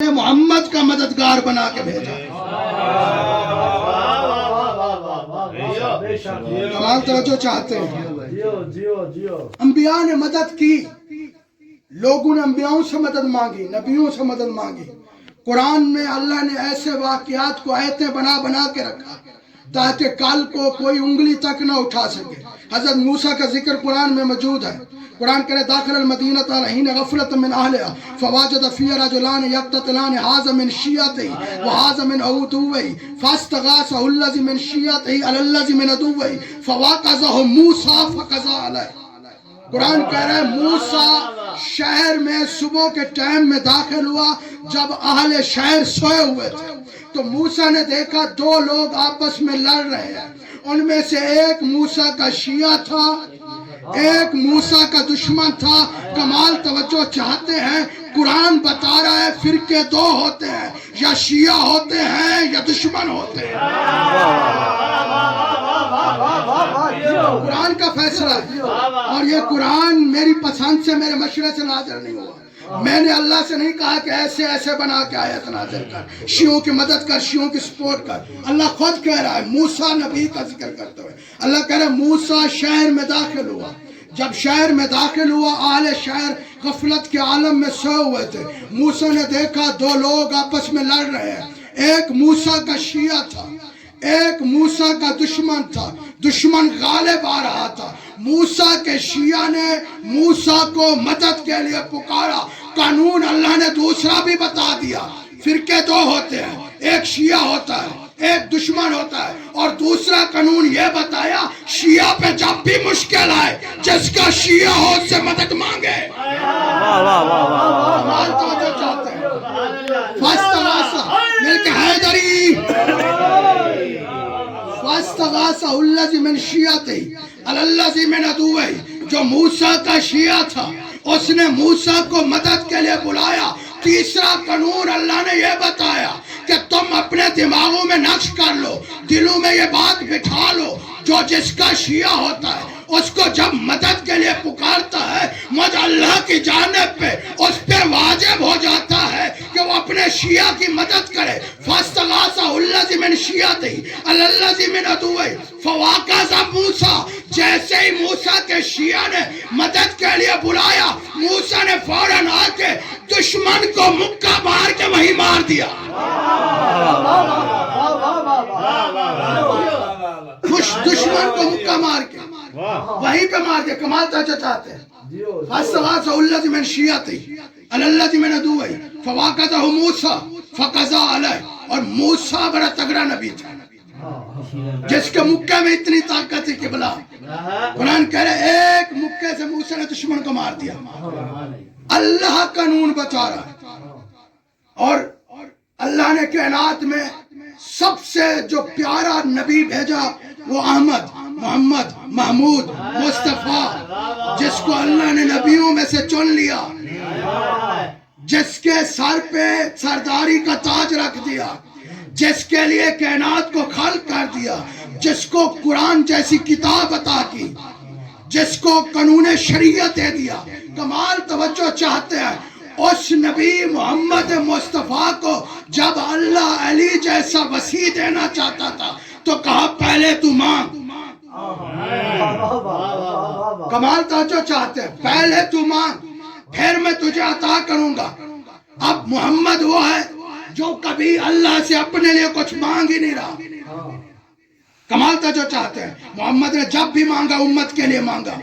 نے محمد کا مددگار بنا کے بھیجا. کمال توجہ چاہتے ہیں. انبیاء نے مدد کی، لوگوں نے انبیاءوں سے مدد مانگی، نبیوں سے مدد مانگی. قرآن میں اللہ نے ایسے واقعات کو آیتیں بنا بنا کے رکھا تاکہ کل کو کوئی انگلی تک نہ اٹھا سکے. حضرت موسیٰ کا ذکر قرآن میں موجود ہے. قرآن کہے داخل المدینہ حین غفلۃ من اہلہا فوجد فیہا رجلان یقتتلان ھذا من شیعتہ وھذا من عدوہ فاستغاثہ الذی من شیعتہ علی الذی من عدوہ فوقظہ موسیٰ فقضى علیہ. قرآن کہہ رہا ہے موسیٰ شہر میں صبح کے ٹائم میں داخل ہوا جب اہل شہر سوئے ہوئے تھے تو موسیٰ نے دیکھا دو لوگ آپس میں لڑ رہے ہیں. ان میں سے ایک موسیٰ کا شیعہ تھا، ایک موسیٰ کا دشمن تھا. کمال توجہ چاہتے ہیں، قرآن بتا رہا ہے فرقے دو ہوتے ہیں، یا شیعہ ہوتے ہیں یا دشمن ہوتے ہیں. قرآن کا فیصلہ ہے، اور یہ قرآن میری پسند سے میرے مشورے سے نازل نہیں ہوا. میں نے اللہ سے نہیں کہا کہ ایسے ایسے بنا کے آیت نازل کر، شیعوں کی مدد کر، شیعوں کی سپورٹ کر. اللہ خود کہہ رہا ہے موسیٰ نبی کا ذکر کرتے ہوئے، اللہ کہہ رہا ہے موسیٰ شہر میں داخل ہوا. جب شہر میں داخل ہوا اہل شہر غفلت کے عالم میں سوئے ہوئے تھے. موسیٰ نے دیکھا دو لوگ آپس میں لڑ رہے ہیں. ایک موسیٰ کا شیعہ تھا، ایک موسیٰ کا دشمن تھا. دشمن غالب آ رہا تھا. موسیٰ کے شیعہ نے موسیٰ کو مدد کے لیے پکارا. قانون اللہ نے دوسرا بھی بتا دیا. فرقے دو ہوتے ہیں، ایک شیعہ ہوتا ہے، ایک دشمن ہوتا ہے. اور دوسرا قانون یہ بتایا شیعہ پہ جب بھی مشکل آئے جس کا شیعہ ہو اس سے مدد مانگے. کمال توجہ چاہتے ہیں. فاستغاثہ مل کے حیدری فاستغاثہ الذی من شیعتہ علی الذی من عدوہ. جو موسیٰ کا شیعہ تھا اس نے موسیٰ کو مدد کے لیے بلایا. تیسرا قانون اللہ نے یہ بتایا کہ تم اپنے دماغوں میں نقش کر لو، دلوں میں یہ بات بٹھا لو، جو جس کا شیعہ ہوتا ہے اس کو جب مدد کے لیے پکارتا ہے مجھ اللہ کی جانب پہ اس پہ واجب ہو جاتا ہے کہ وہ اپنے شیعہ کی مدد کرے. فاستغاثہ الذی من شیعتہ علی الذی من عدوہ فوقظہ موسیٰ. جیسے ہی موسیٰ کے شیعہ نے مدد کے لیے بلایا موسیٰ نے فوراً آ کے دشمن کو مکہ مار کے وہیں مار دیا. دشمن کو مکہ مار کے وہیں پہ مار دیا. کمال توجہ چاہتے ہیں. فاستغاثہ الذی من شیعتہ علی الذی من عدوہ فوقظہ موسیٰ فقضى علیہ. اور موسیٰ بڑا تگڑا نبی تھا جس کے مکہ میں اتنی طاقت تھی کہ بلا. قرآن کہہ رہے ایک مکے سے موسیٰ نے دشمن کو مار دیا. اللہ قانون بتا رہا ہے. اور اللہ نے کائنات میں سب سے جو پیارا نبی بھیجا وہ احمد، محمد، محمود، مصطفیٰ، جس کو اللہ نے نبیوں میں سے چن لیا، جس کے سر پہ سرداری کا تاج رکھ دیا، جس کے لیے کائنات کو خلق کر دیا، جس کو قرآن جیسی کتاب عطا کی، جس کو قانون شریعت دے دیا. کمال توجہ چاہتے ہیں. اس نبی محمد مصطفیٰ کو جب اللہ علی جیسا وسیع دینا چاہتا تھا تو کہا پہلے تو مانگ. کمال توجہ چاہتے ہیں. پہلے تو مانگ پھر میں تجھے عطا کروں گا. اب محمد وہ ہے جو کبھی اللہ سے اپنے لیے کچھ مانگ ہی نہیں رہا. کمال توجہ چاہتے ہیں. محمد نے جب بھی مانگا امت کے لیے مانگا.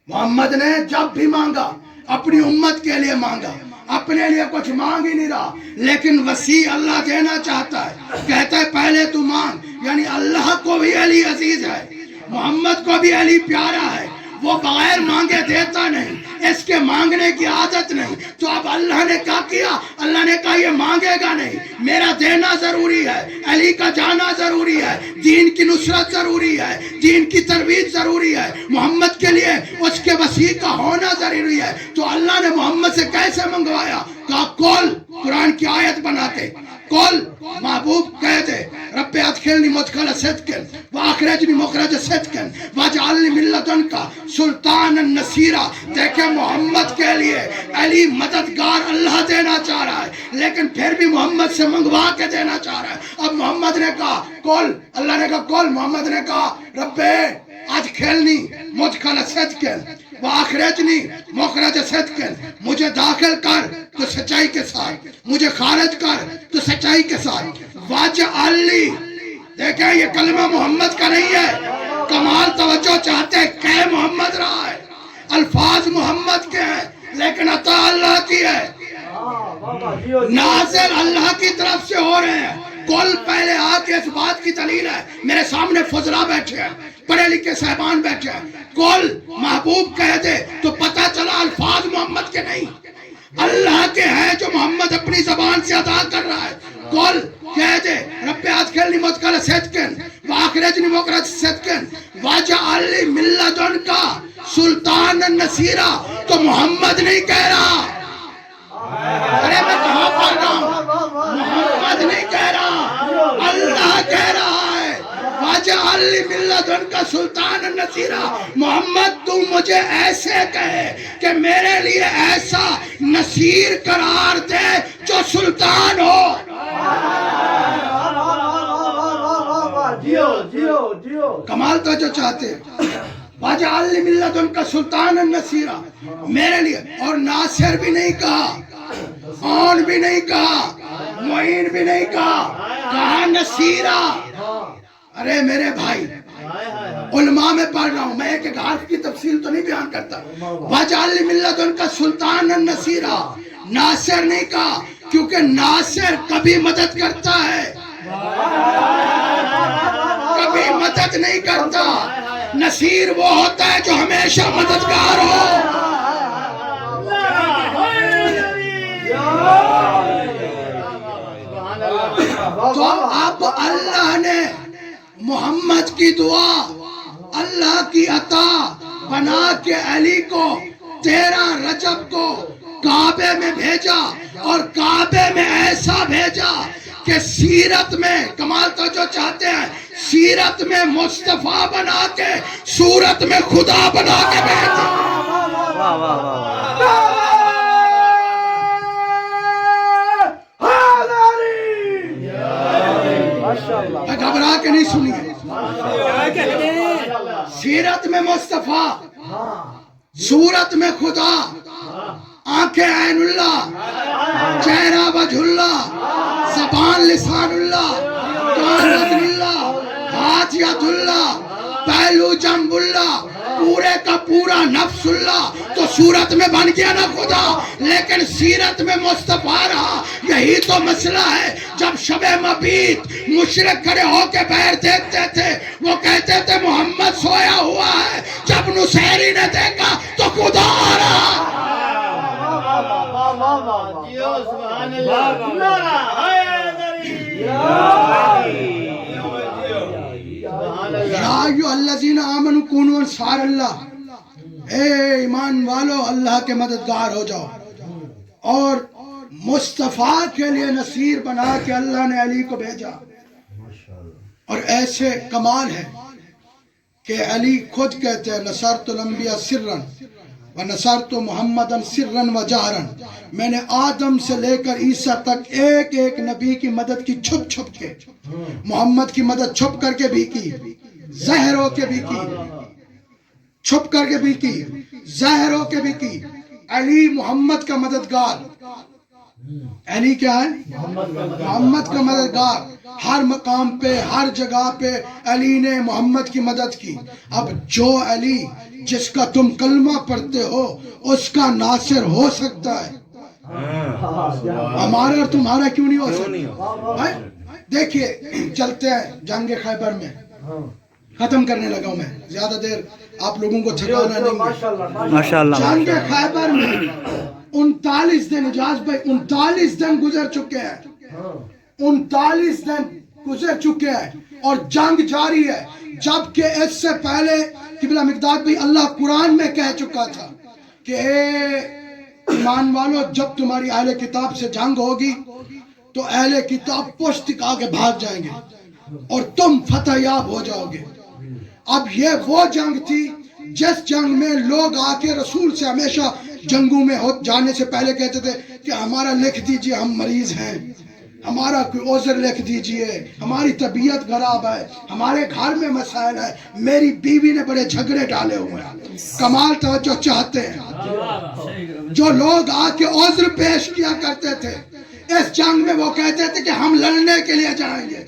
محمد نے جب بھی مانگا اپنی امت کے لیے مانگا. اپنے لیے کچھ مانگ ہی نہیں رہا. لیکن وسیع اللہ دینا چاہتا ہے. کہتا ہے پہلے تو مانگ. یعنی اللہ کو بھی علی عزیز ہے، محمد کو بھی علی پیارا ہے. وہ بغیر مانگے دیتا نہیں، اس کے مانگنے کی عادت نہیں. تو اب اللہ نے کیا کیا؟ اللہ نے کہا یہ مانگے گا نہیں، میرا دینا ضروری ہے، علی کا جانا ضروری ہے، دین کی نصرت ضروری ہے، دین کی ترویج ضروری ہے، محمد کے لیے اس کے وسیع کا ہونا ضروری ہے. تو اللہ نے محمد سے کیسے منگوایا؟ کہا کل قرآن کی آیت بنا کے کل محبوب کہہ دے رب ادخلنی مدخل صدق وآخرجنی واخرجنی مخرج صدق واجعلنی من لدنک سلطانا نصیرا. دیکھیں محمد کے لیے علی مددگار اللہ دینا چاہ رہا ہے، لیکن پھر بھی محمد سے منگوا کے دینا چاہ رہا ہے. اب محمد نے کہا کول، اللہ نے کہا کول. محمد نے کہا ربے آج کھیلنی مدخل صدق واخرجنی مخرج صدق، مجھے داخل کر تو سچائی کے ساتھ، مجھے خارج کر تو سچائی کے ساتھ. واجعلنی، دیکھیں یہ کلمہ محمد کا نہیں ہے، کمال توجہ چاہتے ہیں کہ محمد رہا ہے، الفاظ محمد کے ہیں لیکن عطا اللہ کی ہے، نازل اللہ کی طرف سے ہو رہے ہیں. کل پہلے آ کے اس بات کی دلیل ہے، میرے سامنے فضلا بیٹھے ہیں، پڑھے لکھے صاحبان بیٹھے ہیں. کل محبوب کہہ دے تو پتہ چلا الفاظ محمد کے نہیں، اللہ کے ہیں جو محمد اپنی زبان سے ادا کر رہا ہے. کل کہہ دے رب ادخلنی مدخل صدق واخرجنی مخرج صدق واجعلنی من لدنک سلطانا نصیرا. تو محمد نہیں کہہ رہا، ارے میں کہاں پڑھ رہا ہوں، محمد نہیں کہہ رہا، اللہ کہہ رہا ہے واجعلنی من لدنک سلطانا نصیرا. محمد تو مجھے ایسے کہے کہ میرے لیے ایسا نصیر قرار دے جو سلطان ہو. کمال تو جو چاہتے واجعلنی من لدنک سلطانا نصیرا، میرے لیے. اور ناصر بھی نہیں کہا، عون بھی نہیں کہا، معین بھی نہیں کہا، کہا نصیرا. ارے میرے بھائی علماء میں پڑھ رہا ہوں، میں ایک حرف کی تفصیل تو نہیں بیان کرتا. واجعلنی من لدنک سلطانا نصیرا، ناصر نہیں کہا کیونکہ ناصر کبھی مدد کرتا ہے، کبھی مدد نہیں کرتا. نصیر وہ ہوتا ہے جو ہمیشہ مددگار ہو. تو اب اللہ نے محمد کی دعا، اللہ کی عطا بنا کے علی کو 13 رجب کو کعبے میں بھیجا، اور کعبے میں ایسا بھیجا کہ سیرت میں کمال تو جو چاہتے ہیں، سیرت میں مصطفیٰ بنا کے صورت میں خدا بنا کے بھیجا. گھبرا کے نہیں سنیے، سیرت میں مصطفیٰ، صورت میں خدا، آنکھیں عین اللہ، چہرہ وجہ اللہ، زبان لسان اللہ، کان اذن اللہ، ہاتھ ید اللہ، پہلو جنب اللہ، پورے کا پورا نفس اللہ. تو صورت میں بن گیا نا خدا، لیکن سیرت میں مصطفیٰ رہا. یہی تو مسئلہ ہے. جب شب مبیت مشرک کھڑے ہو کے بیر دیکھتے تھے، وہ کہتے تھے محمد سویا ہوا ہے. جب نصیری نے دیکھا تو خدا آ رہا. یا ایھا الذین آمنوا کونوا انصار اللہ، اے ایمان والو اللہ کے مددگار ہو جاؤ. اور مصطفیٰ کے لیے نصیر بنا کے اللہ نے علی کو بھیجا. اور ایسے کمال ہے کہ علی خود کہتے ہیں نصرت الانبیاء سرا ونصرت محمدا سرا وجہرا. میں نے آدم سے لے کر عیسیٰ تک ایک ایک نبی کی مدد کی چھپ چھپ کے. محمد کی مدد چھپ کر کے بھی کی، ظاہر ہو کے بھی کی، چھپ کر کے بھی کی، ظاہر ہو کے بھی کی. علی محمد کا مددگار. علی کیا ہے؟ محمد کا مددگار. ہر مقام پہ، ہر جگہ پہ علی نے محمد کی مدد کی. اب جو علی جس کا تم کلمہ پڑھتے ہو اس کا ناصر ہو سکتا ہے، ہمارا اور تمہارا کیوں نہیں ہو سکتا؟ دیکھیے چلتے ہیں جنگ خیبر میں. ختم کرنے لگا ہوں میں، زیادہ دیر آپ لوگوں کو تھکانا نہیں. ماشاءاللہ جنگ خیبر میں 39 دن، اجاز بھائی 39 دن گزر چکے ہیں، 39 دن گزر چکے ہیں اور جنگ جاری ہے. جبکہ اس سے پہلے قبلہ مقداد بھائی اللہ قرآن میں کہہ چکا تھا کہ اے ایمان والو، جب تمہاری اہل کتاب سے جنگ ہوگی تو اہل کتاب پشت کے آگے بھاگ جائیں گے اور تم فتح یاب ہو جاؤ گے. اب یہ وہ جنگ تھی جس جنگ میں لوگ آ کے رسول سے ہمیشہ جنگوں میں جانے سے پہلے کہتے تھے کہ ہمارا لکھ دیجئے، ہم مریض ہیں، ہمارا کوئی عذر لکھ دیجئے، ہماری طبیعت خراب ہے، ہمارے گھر میں مسائل ہے، میری بیوی نے بڑے جھگڑے ڈالے ہوئے ہیں۔ کمال توجہ چاہتے ہیں؟ جو لوگ آ کے عذر پیش کیا کرتے تھے اس جنگ میں، وہ کہتے تھے کہ ہم لڑنے کے لیے جائیں گے،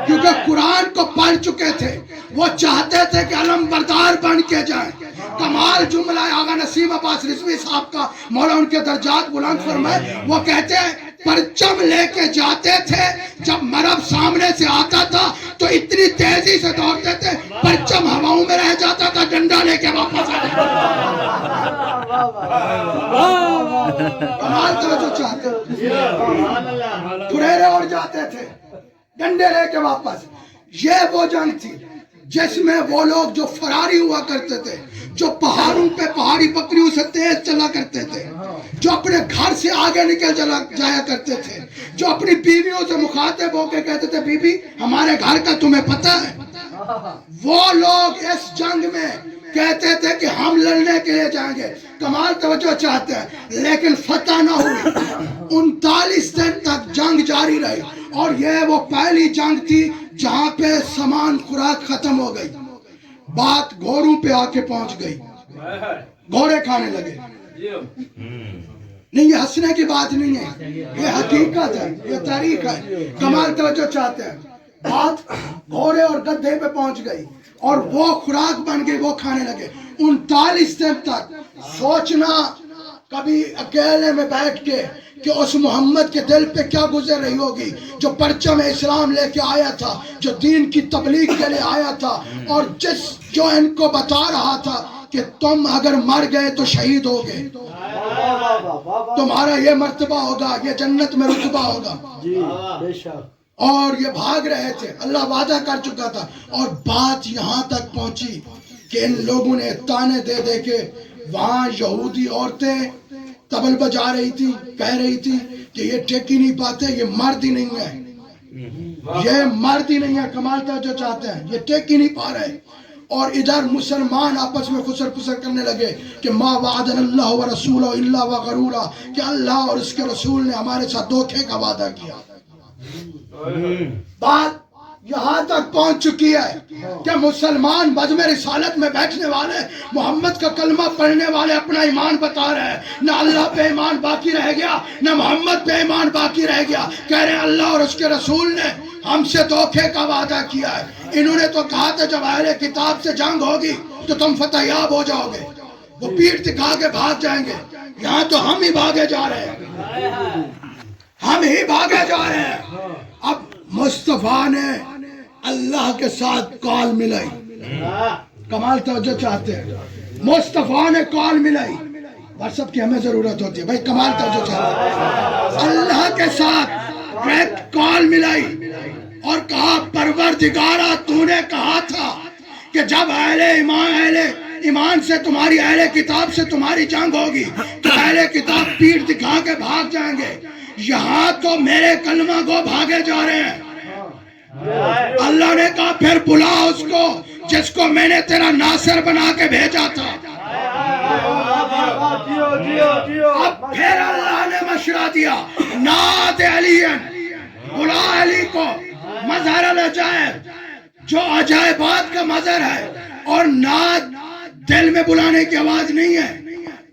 کیونکہ قرآن کو پڑھ چکے تھے، وہ چاہتے تھے کہ علم بردار بن کے جائیں۔ کمال جملہ ہے آغا نسیم عباس رضوی صاحب کا، مولا ان کے درجات بلند فرمائے، وہ کہتے ہیں پرچم لے کے جاتے تھے، جب مرب سامنے سے آتا تھا تو اتنی تیزی سے دوڑتے تھے پرچم ہواؤں میں رہ جاتا تھا، ڈنڈا لے کے واپس آ جاتے کمال توجہ چاہتے پھریرے اڑ جاتے تھے ڈنڈے لے کے واپس۔ یہ وہ جنگ تھی جس میں وہ لوگ جو فراری ہوا کرتے تھے، جو پہاڑوں پہ پہاڑی بکریوں سے تیز چلا کرتے تھے، جو اپنے گھر سے آگے نکل جایا کرتے تھے، جو اپنی بیویوں سے مخاطب ہو کے کہتے تھے بی بی ہمارے گھر کا تمہیں پتہ ہے، وہ لوگ اس جنگ میں کہتے تھے کہ ہم لڑنے کے لیے جائیں گے۔ کمال توجہ چاہتے ہیں، لیکن فتح نہ ہوئی۔ 39 دن تک جنگ جاری رہی، اور یہ وہ پہلی جنگ تھی جہاں پہ سامان خوراک ختم ہو گئی، بات گھوڑوں پہ آ کے پہنچ گئی، گھوڑے کھانے لگے۔ نہیں، یہ ہنسنے کی بات نہیں ہے، یہ حقیقت ہے، یہ تاریخ ہے۔ کمال توجہ چاہتے ہیں، بات گھوڑے اور گدھے پہ پہنچ گئی اور وہ خوراک بن گئی، وہ کھانے لگے۔ 39 دن تک سوچنا کبھی اکیلے میں بیٹھ کے کہ اس محمد کے دل پہ کیا گزر رہی ہوگی جو پرچم اسلام لے کے آیا تھا، جو دین کی تبلیغ کے لیے آیا تھا، اور جو ان کو بتا رہا تھا کہ تم اگر مر گئے تو شہید ہوگے، تمہارا یہ مرتبہ ہوگا، یہ جنت میں رتبہ ہوگا، اور یہ بھاگ رہے تھے۔ اللہ وعدہ کر چکا تھا، اور بات یہاں تک پہنچی کہ ان لوگوں نے تانے دے دے کے وہاں یہودی عورتیں طبل بجا رہی تھی، کہہ رہی تھی کہ یہ ٹیک ہی نہیں پاتے، یہ مرد ہی نہیں ہے، یہ مرد ہی نہیں ہے۔ کمال توجہ چاہتے ہیں، یہ ٹیک ہی نہیں پا رہے۔ اور ادھر مسلمان آپس میں خسر پسر کرنے لگے کہ ما وعدنا اللہ ورسولہ الا وغرورا، کہ اللہ اور اس کے رسول نے ہمارے ساتھ دھوکے کا وعدہ کیا۔ بات یہاں تک پہنچ چکی ہے کہ مسلمان مجمع رسالت میں بیٹھنے والے، محمد کا کلمہ پڑھنے والے اپنا ایمان بتا رہے ہیں، نہ اللہ پہ ایمان باقی رہ گیا، نہ محمد پہ ایمان باقی رہ گیا، کہہ رہے ہیں اللہ اور اس کے رسول نے ہم سے دھوکے کا وعدہ کیا ہے۔ انہوں نے تو کہا تھا جب اہل کتاب سے جنگ ہوگی تو تم فتح یاب ہو جاؤ گے، وہ پیٹھ دکھا کے بھاگ جائیں گے۔ یہاں تو ہم ہی بھاگے جا رہے ہیں، ہم ہی بھاگے جا رہے ہیں۔ اب مصطفیٰ نے اللہ کے ساتھ کال ملائی، کمال توجہ چاہتے ہیں، مصطفیٰ نے کال ملائی، واٹس ایپ کی ہمیں ضرورت ہوتی ہے بھائی، کمال توجہ چاہتے ہیں، اللہ کے ساتھ ڈائریکٹ کال ملائی اور کہا پروردگارا تو نے کہا تھا کہ جب اہل ایمان سے تمہاری اہل کتاب سے تمہاری جنگ ہوگی تو اہل کتاب پیٹھ دکھا کے بھاگ جائیں گے، یہاں تو میرے کلمہ کو بھاگے جا رہے ہیں۔ اللہ نے کہا پھر بلا اس کو جس کو میں نے تیرا ناصر بنا کے بھیجا تھا۔ اب پھر اللہ نے مشورہ دیا، ناد علی، بلا علی کو، مظہر العجائب جو عجائبات کا مظہر ہے، اور ناد دل میں بلانے کی آواز نہیں ہے،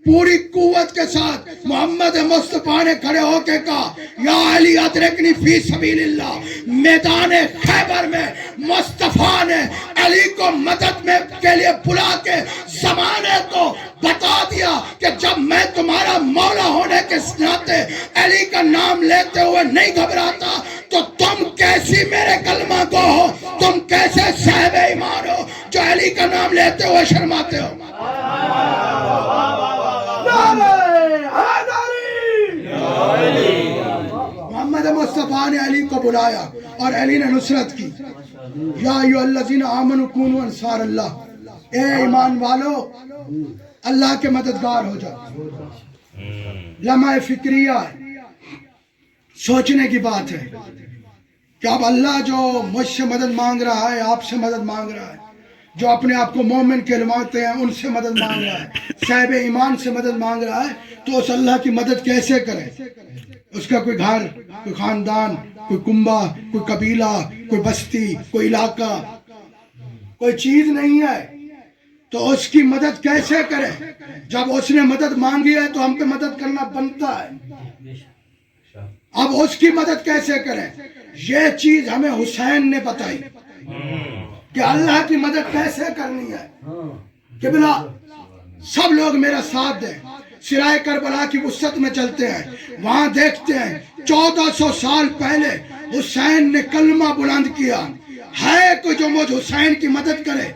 پوری قوت کے ساتھ محمد مصطفیٰ نے کھڑے ہو کے کہا یا علی ادرکنی فی سبیل اللہ۔ میدان خیبر میں مصطفیٰ نے علی کو مدد میں کے لیے بلا کے زمانے کو بتا دیا کہ جب میں تمہارا مولا ہونے کے ناطے علی کا نام لیتے ہوئے نہیں گھبراتا تو تم کیسی میرے کلمہ کو ہو، تم کیسے صاحب ایمان ہو جو علی کا نام لیتے ہوئے شرماتے ہو۔ محمد مصطفیٰ نے علی کو بلایا اور علی نے نصرت کی، یا ایھا الذین آمنوا کونوا انصار اللہ، اے ایمان والو اللہ کے مددگار ہو جاؤ۔ لمحہ فکریہ سوچنے کی بات ہے کہ اب اللہ جو مجھ سے مدد مانگ رہا ہے، آپ سے مدد مانگ رہا ہے، جو اپنے آپ کو مومن کہلواتے ہیں ان سے مدد مانگ رہا ہے، صاحب ایمان سے مدد مانگ رہا ہے، تو اس اللہ کی مدد کیسے کرے؟ اس کا کوئی گھر، کوئی خاندان، کوئی کنبہ، کوئی قبیلہ، کوئی بستی، کوئی علاقہ، کوئی چیز نہیں ہے، تو اس کی مدد کیسے کرے؟ جب اس نے مدد مانگی ہے تو ہم پہ مدد کرنا بنتا ہے۔ اب اس کی مدد کیسے کریں؟ یہ چیز ہمیں حسین نے بتائی کہ اللہ کی مدد کیسے کرنی ہے۔ قبلہ سب لوگ میرا ساتھ دیں، سرائے کربلا کی وسعت میں چلتے ہیں، وہاں دیکھتے ہیں 1400 سال پہلے حسین نے کلمہ بلند کیا، ہے کوئی جو مجھ حسین کی مدد کرے؟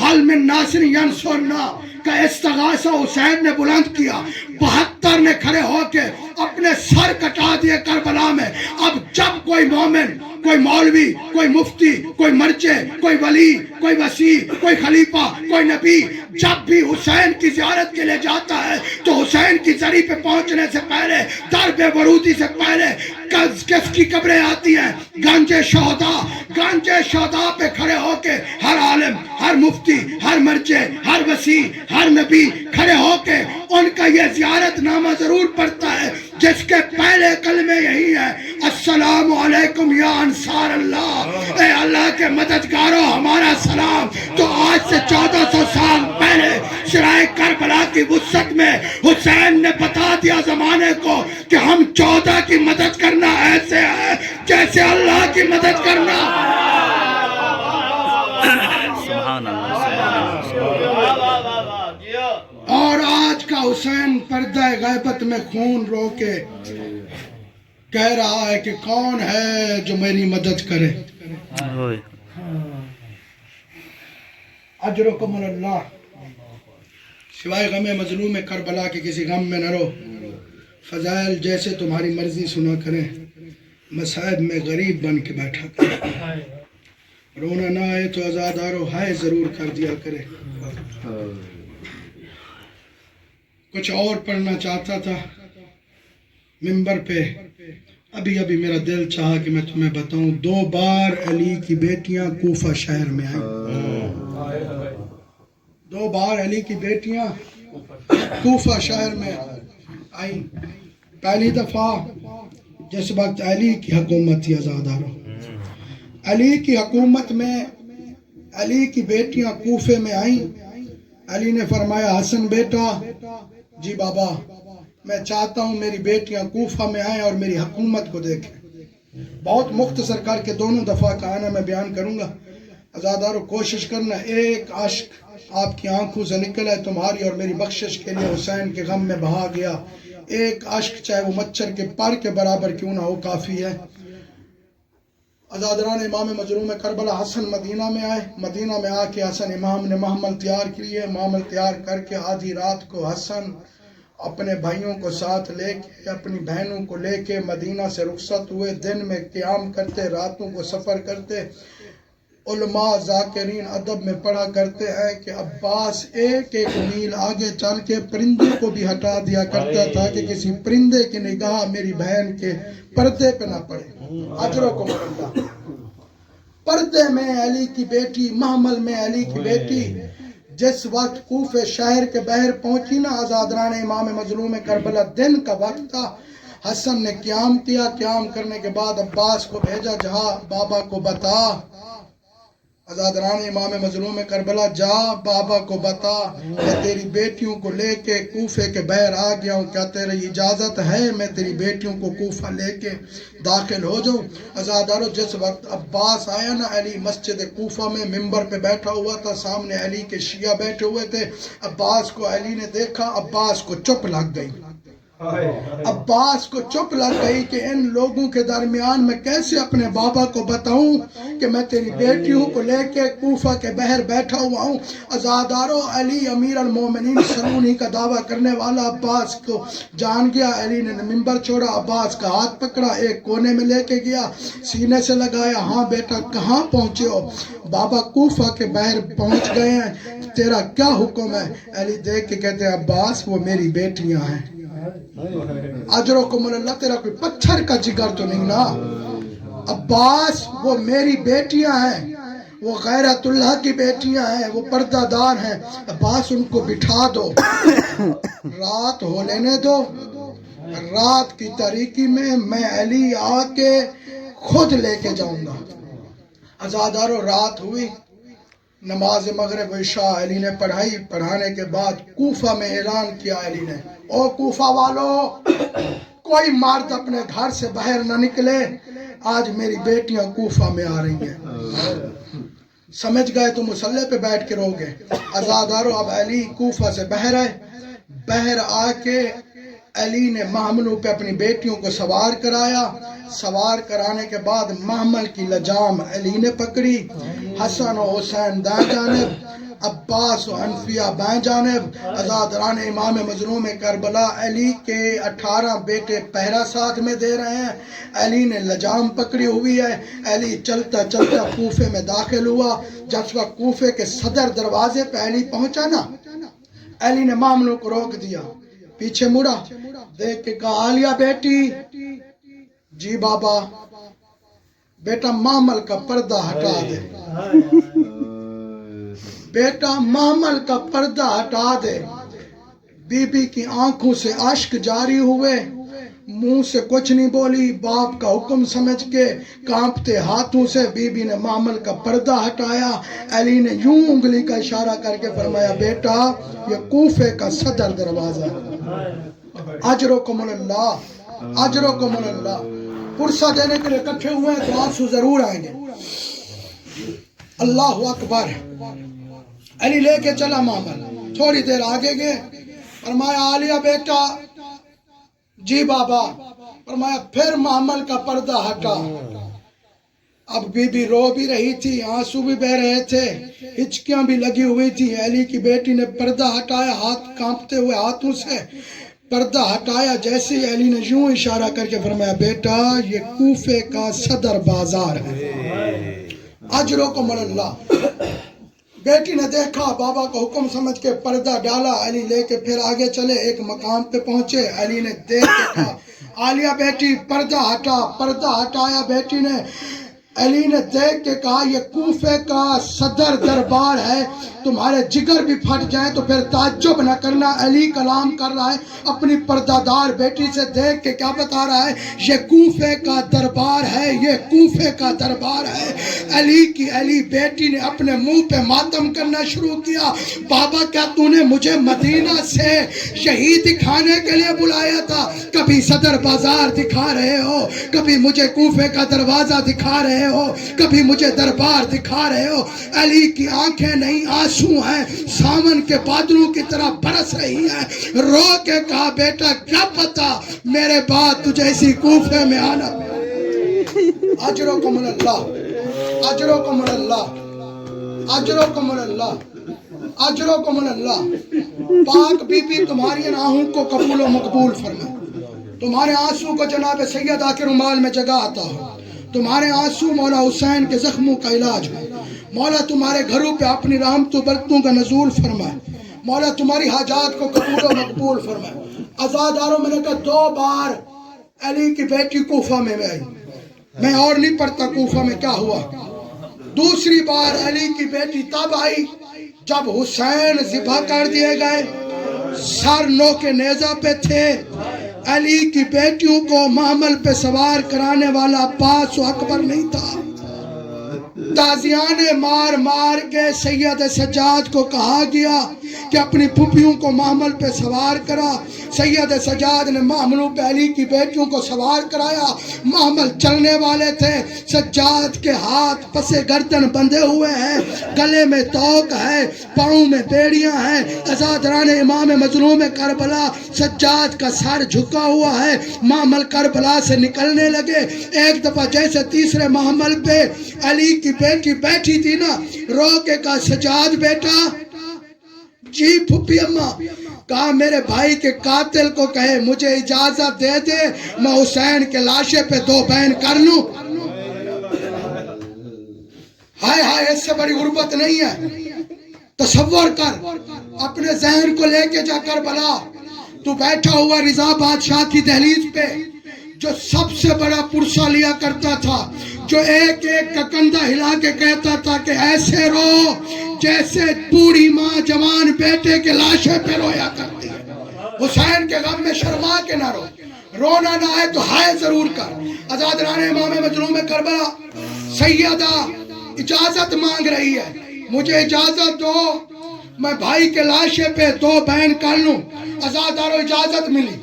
حل من ناصر ینصرنا کا استغاثہ حسین نے بلند کیا، 72 نے کھڑے ہو کے اپنے سر کٹا دیے کربلا میں۔ اب جب کوئی مومن، کوئی مولوی، کوئی مفتی، کوئی مرجع، کوئی ولی، کوئی وسیع، کوئی خلیفہ، کوئی نبی جب بھی حسین کی زیارت کے لیے جاتا ہے تو حسین کی زری پہ پہنچنے سے پہلے، درب ورودی سے پہلے کس کی قبریں آتی ہیں؟ گنجے شہداء، گنجے شہداء پہ کھڑے ہو کے ہر عالم، ہر مفتی، ہر مرجع، ہر وسیع، ہر نبی کھڑے ہو کے ان کا یہ زیارت نامہ ضرور پڑھتا ہے جس کے پہلے کلمے یہی ہے، السلام علیکم یا انصار اللہ، اے اللہ کے مددگاروں ہمارا سلام۔ تو آج سے 1400 سال پہلے سرائے کربلا کی وسعت میں حسین نے بتا دیا زمانے کو کہ ہم 14 کی مدد کرنا ایسے ہے جیسے اللہ کی مدد کرنا۔ سبحان اللہ۔ اور آج کا حسین پردہ غیبت میں خون رو کے کہہ رہا ہے کہ کون ہے جو میری مدد کرے؟ اجرکم اللہ۔ سوائے غم مظلوم کربلا کے کسی غم میں نہ رو، فضائل جیسے تمہاری مرضی سنا کریں، مصائب میں غریب بن کے بیٹھا کریں، رونا نہ آئے تو عزادارو ہائے ضرور کر دیا کرے۔ کچھ اور پڑھنا چاہتا تھا منبر پہ، ابھی میرا دل چاہا کہ میں تمہیں بتاؤں۔ 2 بار علی کی بیٹیاں کوفہ شہر میں آئیں، 2 بار علی کی بیٹیاں کوفہ شہر میں آئیں۔ پہلی دفعہ جس وقت علی کی حکومت تھی، عزادارو علی کی حکومت میں علی کی بیٹیاں کوفے میں آئیں۔ علی نے فرمایا حسن بیٹا، جی بابا، میں چاہتا ہوں میری بیٹیاں کوفہ میں آئیں اور میری حکومت کو دیکھیں۔ بہت مختصر کر کے دونوں دفعہ کا آنا میں بیان کروں گا۔ عزادارو کوشش کرنا ایک اشک آپ کی آنکھوں سے نکل ہے تمہاری اور میری بخشش کے لیے حسین کے غم میں بہا گیا، ایک اشک چاہے وہ مچھر کے پر کے برابر کیوں نہ ہو کافی ہے۔ عزادران امام مظلوم کربلا، حسن مدینہ میں آئے، مدینہ میں آ کے حسن امام نے محمل تیار کیے، محمل تیار کر کے آدھی رات کو حسن اپنے بھائیوں کو ساتھ لے کے، اپنی بہنوں کو لے کے مدینہ سے رخصت ہوئے۔ دن میں قیام کرتے، راتوں کو سفر کرتے۔ علماء ذاکرین ادب میں پڑھا کرتے ہیں کہ عباس ایک میل آگے چل کے پرندوں کو بھی ہٹا دیا کرتا تھا کہ کسی پرندے کی نگاہ میری بہن کے پردے پہ نہ پڑے۔ اجرکم اللہ۔ پردے میں علی کی بیٹی، محمل میں علی کی بیٹی جس وقت کوفے شہر کے بہر پہنچی نا، عزادران امام مظلوم کربلا، دن کا وقت تھا، حسن نے قیام کیا۔ قیام کرنے کے بعد عباس کو بھیجا، جہاں بابا کو بتا، عزادران امام مظلوم کربلا جا بابا کو بتا کہ تیری بیٹیوں کو لے کے کوفے کے بہر آ گیا ہوں، کیا تیری اجازت ہے میں تیری بیٹیوں کو کوفہ لے کے داخل ہو جاؤں؟ عزادارو جس وقت عباس آیا نا، علی مسجد کوفہ میں ممبر پہ بیٹھا ہوا تھا، سامنے علی کے شیعہ بیٹھے ہوئے تھے۔ عباس کو علی نے دیکھا، عباس کو چپ لگ گئی، عباس کو چپ لگ گئی کہ ان لوگوں کے درمیان میں کیسے اپنے بابا کو بتاؤں کہ میں تیری بیٹیوں کو لے کے کوفہ کے بہر بیٹھا ہوا ہوں۔ عزادارو علی امیر المومنین سنونی کا دعویٰ کرنے والا عباس کو جان گیا۔ علی نے ممبر چھوڑا، عباس کا ہاتھ پکڑا، ایک کونے میں لے کے گیا، سینے سے لگایا، ہاں بیٹا کہاں پہنچے ہو؟ بابا کوفہ کے بہر پہنچ گئے ہیں، تیرا کیا حکم ہے؟ علی دیکھ کے کہتے ہیں عباس وہ میری بیٹیاں ہیں۔ اجرکم اللہ، تیرا کوئی پتھر کا جگر تو نہیں نا؟ عباس وہ میری بیٹیاں ہیں، وہ غیرت اللہ کی بیٹیاں ہیں، وہ پردہ دار ہیں، عباس ان کو بٹھا دو، رات ہو لینے دو، رات کی تاریکی میں علی آ کے خود لے کے جاؤں گا۔ عزادارو رات ہوئی، نماز مغرب و عشاء علی نے پڑھائی، پڑھانے کے بعد کوفہ میں اعلان کیا علی نے، او کوفہ والو، کوئی مرد اپنے گھر سے باہر نہ نکلے، آج میری بیٹیاں کوفہ میں آ رہی ہیں۔ سمجھ گئے تو مسلح پہ بیٹھ کے رو گے۔ عزادارو اب علی کوفہ سے باہر آئے، باہر آ کے علی نے محملوں پہ اپنی بیٹیوں کو سوار کرایا، سوار کرانے کے بعد محمل کی لجام علی نے پکڑی، حسن و حسین دائیں جانب، عباس و انفیہ بائیں جانب، عزادران امام مظلوم کربلا علی کے 18 بیٹے پہرا ساتھ میں دے رہے ہیں، علی نے لجام پکڑی ہوئی ہے۔ علی چلتا چلتا کوفے میں داخل ہوا، جب وقت کوفے کے صدر دروازے پہ علی پہنچا نا، علی نے معاملوں کو روک دیا، پیچھے مڑا، دیکھ کے کہا عالیہ بیٹی، جی بابا، بیٹا معامل کا پردہ ہٹا دے، بیٹا معامل کا پردہ ہٹا دے۔ بی بی کی آنکھوں سے اشک جاری ہوئے، منہ سے کچھ نہیں بولی، باپ کا حکم سمجھ کے کانپتے ہاتھوں سے بی بی نے معامل کا پردہ ہٹایا۔ علی نے یوں انگلی کا اشارہ کر کے فرمایا، بیٹا یہ کوفے کا صدر دروازہ ہے، اجرکم اللہ، اجرکم اللہ۔ پرسہ دینے کے لیے اکٹھے ہوئے ہیں تو آنسو ضرور آئیں گے۔ اللہ اکبر۔ علی لے کے چلا معامل، تھوڑی دیر آگے گئے، فرمایا عالیہ بیٹا، جی بابا، فرمایا پھر معامل کا پردہ ہٹا۔ اب بی بی رو بھی رہی تھی، آنسو بھی بہ رہے تھے، ہچکیاں بھی لگی ہوئی تھی۔ علی کی بیٹی نے پردہ ہٹایا، ہاتھ کانپتے ہوئے ہاتھوں سے پردہ ہٹایا، جیسے ہی علی نے یوں اشارہ کر کے فرمایا، بیٹا یہ کوفے کا صدر بازار ہے، اجرکم اللہ۔ بیٹی نے دیکھا، بابا کا حکم سمجھ کے پردہ ڈالا، علی لے کے پھر آگے چلے، ایک مقام پہ پہنچے، علی نے دیکھ کے کہا عالیہ بیٹی پردہ ہٹا، پردہ ہٹایا بیٹی نے۔ علی نے دیکھ کے کہا یہ کوفے کا صدر دربار ہے، تمہارے جگر بھی پھٹ جائیں تو پھر تعجب نہ کرنا۔ علی کلام کر رہا ہے اپنی پردہ دار بیٹی سے، دیکھ کے کیا بتا رہا ہے، یہ کوفے کا دربار ہے، یہ کوفے کا دربار ہے۔ علی بیٹی نے اپنے منہ پہ ماتم کرنا شروع کیا، بابا کیا تو نے مجھے مدینہ سے یہی دکھانے کے لیے بلایا تھا؟ کبھی صدر بازار دکھا رہے ہو، کبھی مجھے کوفے کا دروازہ دکھا رہے ہو، کبھی مجھے دربار دکھا رہے ہو۔ علی کی آنکھیں نہیں آنسو ہیں، ساون کے بادلوں کی طرح برس رہی ہیں۔ رو کے کہا بیٹا کیا پتا میرے بعد تجھے اسی کوفے میں آنا۔ اجرکم اللہ، اجرکم اللہ، اجرکم اللہ، اجرکم اللہ۔ پاک بی بی تمہاری ان آہوں کو قبول و مقبول فرمائے، تمہارے آنسو کو جناب سیدہ کے رومال میں جگہ آتا ہو، تمہارے آنسو مولا حسین کے زخموں کا علاج ہے، مولا تمہارے گھروں پہ اپنی رحمت و برکتوں کا نزول فرمائے، مولا تمہاری حاجات کو قبول و مقبول فرمائے۔ عزاداروں میں نے کہا 2 بار علی کی بیٹی کوفہ میں آئی، میں اور نہیں پڑھتا کوفہ میں کیا ہوا۔ دوسری بار علی کی بیٹی تب آئی جب حسین ذبح کر دیے گئے، سر نو کے نیزہ پہ تھے، علی کی بیٹیوں کو محمل پہ سوار کرانے والا عباس و اکبر نہیں تھا۔ تازیانے مار مار کے سید سجاد کو کہا گیا کہ اپنی پھوپھیوں کو محمل پہ سوار کرا۔ سید سجاد نے محملوں پہ علی کی بیٹیوں کو سوار کرایا، محمل چلنے والے تھے، سجاد کے ہاتھ پسے گردن بندھے ہوئے ہیں، گلے میں توق ہے، پاؤں میں بیڑیاں ہیں۔ عزادران امام مظلوم کربلا، سجاد کا سر جھکا ہوا ہے، محمل کربلا سے نکلنے لگے۔ ایک دفعہ جیسے تیسرے محمل پہ علی کی بیٹی بیٹھی تھی نا، رو کے کہا سجاد بیٹا، جی پھوپھی اماں، کہا میرے بھائی کے قاتل کو کہے مجھے اجازت دے دے، میں حسین کے لاشے پہ 2 بین کر لوں۔ ہائے ہائے، اس سے بڑی غربت نہیں ہے۔ تصور کر، اپنے ذہن کو لے کے جا کربلا، تو بیٹھا ہوا رضا بادشاہ کی دہلیز پہ، جو سب سے بڑا پرسہ لیا کرتا تھا، جو ایک ایک کا کندھا ہلا کے کہتا تھا کہ ایسے رو جیسے بوڑھی ماں جوان بیٹے کے لاشے پہ رویا کرتی ہے. حسین کے غم میں شرما کے نہ رو، رونا نہ آئے تو ہائے ضرور کر. عزادران امام مظلوم کربلا سیدہ اجازت مانگ رہی ہے، مجھے اجازت دو میں بھائی کے لاشے پہ 2 بین کر لوں. عزادارو اجازت ملی.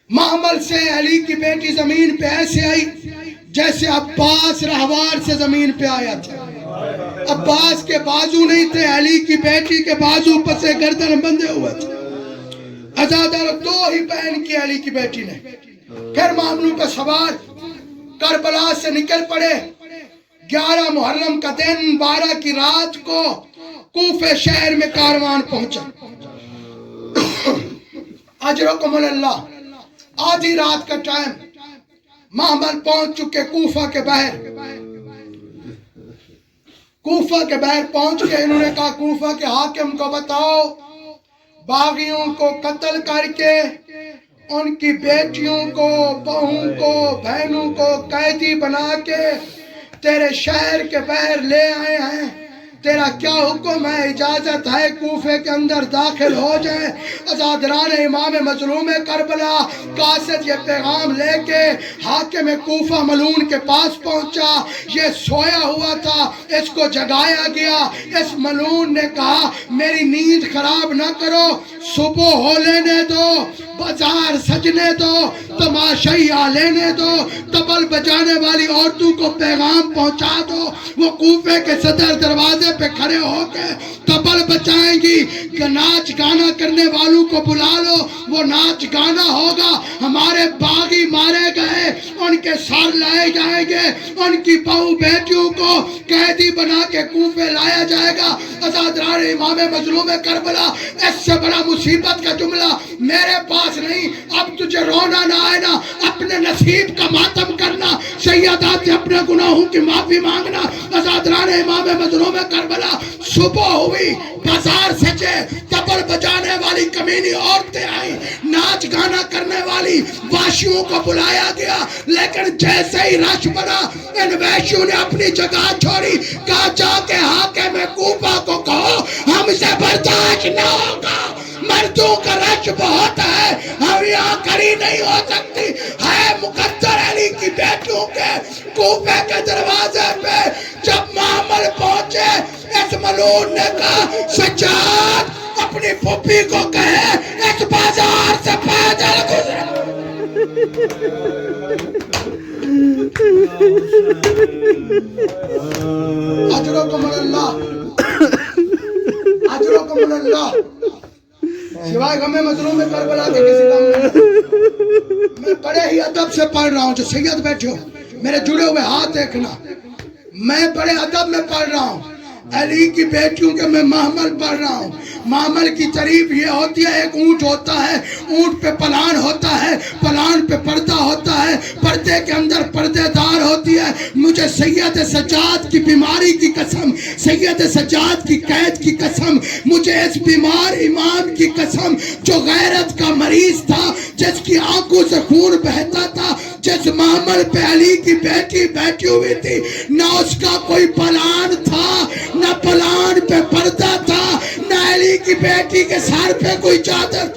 محمل سے علی کی بیٹی زمین پہ ایسے آئی جیسے عباس رہوار سے زمین پہ آیا تھا. عباس کے بازو نہیں تھے، علی کی بیٹی کے بازو پسے گردن بندے ہوئے تھے. عزادارو 2 ہی بہن کی علی کی بیٹی نے. پھر معاملوں پہ سوار کربلا سے نکل پڑے. 11 محرم کا دن 12 کی رات کو کوفہ شہر میں کاروان پہنچا. اجرکم اللہ. آدھی رات کا ٹائم. محمل پہنچ چکے کوفہ کے بحر. کوفہ کے بحر پہنچ کے انہوں نے کہا کوفہ کے حاکم کو بتاؤ باغیوں کو قتل کر کے ان کی بیٹیوں کو، بہوں کو، بہنوں کو قیدی بنا کے تیرے شہر کے باہر لے آئے ہیں. تیرا کیا حکم ہے؟ اجازت ہے کوفے کے اندر داخل ہو جائیں. عزادران امام مظلوم کربلا قاصد یہ پیغام لے کے حاکم کوفہ ملعون کے پاس پہنچا. یہ سویا ہوا تھا، اس کو جگایا گیا. اس ملعون نے کہا میری نیند خراب نہ کرو، صبح ہو لینے دو، بازار سجنے دو، تماشائیہ لینے دو، طبل بجانے والی عورتوں کو پیغام پہنچا دو. وہ کوفے کے صدر دروازے پہ کھڑے ہو کے طبل بجائیں گی. ناچ گانا کرنے والوں کو بلا لو، وہ ناچ گانا ہوگا. ہمارے باغی مارے گئے ان کے سر لائے جائیں گے، ان کی بہو بیٹیوں کو قیدی بنا کے کوفے لایا جائے گا. عزادران امام مظلوم کربلا اس سے بڑا مصیبت کا جملہ میرے پاس نہیں. اب تجھے رونا نہ آئے نا، اپنے نصیب کا ماتم کرنا، سیدات سے اپنے گناہوں کی معافی مانگنا. عزادران امام مظلوم کربلا صبح ہوئی، بازار سجے، طبل بجانے والی کمینی عورتیں آئیں، ناچ گانا کرنے والی واشیوں کو بلایا گیا. لیکن جیسے ہی رش بنا ان ویشیوں نے اپنی جگہ چھوڑی. کہا جا کے حاکم کوفہ کو کہو ہم سے برداشت نہ ہوگا، مردوں کا رش بہت ہے، ہم یہاں کھڑی نہیں ہو سکتی. ہے مقدر علی کی بیٹیوں کے کوفے کے دروازے پہ جب محمل پہنچے اس ملعون نے کہا سجاد اپنی پھوپھی کو کہے اس بازار سے پیدل گزرے. اجرکم اللہ، اجرکم اللہ. سوائے غم مظلوم کربلا کے کسی کام نہیں. میں بڑے ہی ادب سے پڑھ رہا ہوں. جو سید بیٹھے ہو میرے جڑے ہوئے ہاتھ دیکھنا، میں بڑے ادب میں پڑھ رہا ہوں. علی کی بیٹیوں کے میں محمل پڑھ رہا ہوں. محمل کی تعریف یہ ہوتی ہے، ایک اونٹ ہوتا ہے، اونٹ پہ پلان ہوتا ہے، پلان پہ پردہ ہوتا ہے، پردے کے اندر پردے دار ہوتی ہے. مجھے سید سجاد کی بیماری کی قسم، سید سجاد کی قید کی قسم، مجھے اس بیمار امام کی قسم جو غیرت کا مریض تھا، جس کی آنکھوں سے خون بہتا تھا، جس محمل پہ علی کی بیٹی بیٹھی ہوئی تھی، نہ اس کا کوئی پلان تھا، نہ پلان پہ پردہ تھا، نہ علی کی بیٹی کے سر پہ کوئی چادر.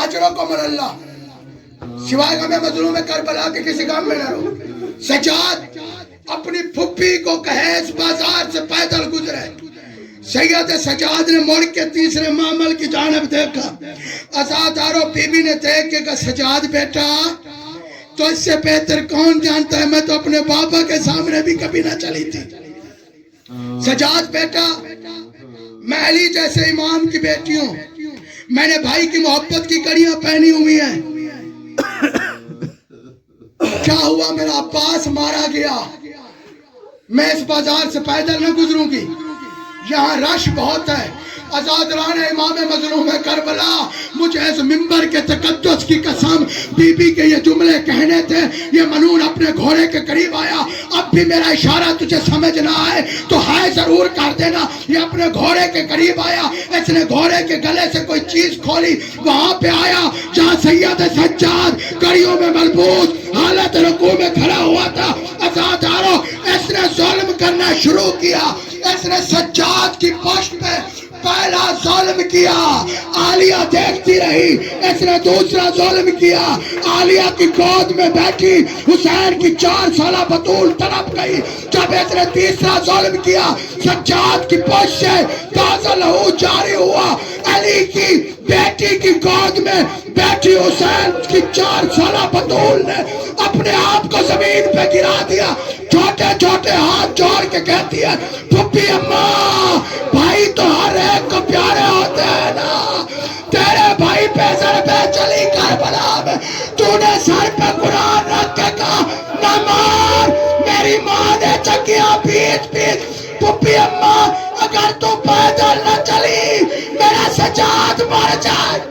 اجرکم اللہ. سوائے غم مظلوم کربلا کے کسی کام میں نہ رہو. سجاد اپنی پھپھی کو کہے اس بازار سے پیدل گزرے. سید سجاد نے مڑ کے تیسرے معامل کی جانب دیکھا. عزادارو بی بی نے دیکھ کے کہا سجاد بیٹا تو اس سے بہتر کون جانتا ہے، میں تو اپنے بابا کے سامنے بھی کبھی نہ چلی تھی. سجاد بیٹا میں علی جیسے امام کی بیٹی ہوں، میں نے بھائی کی محبت کی کڑیاں پہنی ہوئی ہیں. کیا ہوا؟ میرا عباس مارا گیا، میں اس بازار سے پیدل نہ گزروں گی، یہاں رش بہت ہے. عزادران امام مظلوم کربلا مجھے اس منبر کے تقدس کی قسم بی بی کے یہ جملے کہنے تھے. یہ ملعون اپنے گھوڑے کے قریب آیا. اب بھی میرا اشارہ تجھے سمجھ نہ آئے تو ہائے ضرور کر دینا. یہ اپنے گھوڑے کے قریب آیا، اس نے گھوڑے کے گلے سے کوئی چیز کھولی، وہاں پہ آیا جہاں سید سجاد کڑیوں میں ملبوس حالت رکوع میں کھڑا ہوا تھا. عزاداروں اس نے ظلم کرنا شروع کیا. اس نے سجاد کی پشت پہ پہلا ظلم کیا. عالیہ دیکھتی رہی. اس نے دوسرا ظلم کیا. عالیہ کی گود میں بیٹھی حسین کی 4 سالہ بطول تڑپ گئی. جب اس نے تیسرا ظلم کیا سجاد کی پشت سے تازہ لہو جاری ہوا. علی کی بیٹی کی گود میں بیٹھی حسین کی 4 سالہ بطول نے اپنے آپ کو زمین پہ گرا دیا. چھوٹے چھوٹے ہاتھ جوڑ کے کہتی ہے پھپھی اماں بھائی تو ہر ایک کو پیارے ہوتے ہیں نا. تیرے بھائی پہ سر پہ چلی کربلا میں تو نے سر پہ قرآن رکھ کے کہا نہ مار. میری ماں نے چکیاں پیچ پیچ. پھپھی اماں اگر تو پیدل نہ چلی میرا سجاد مر جائے.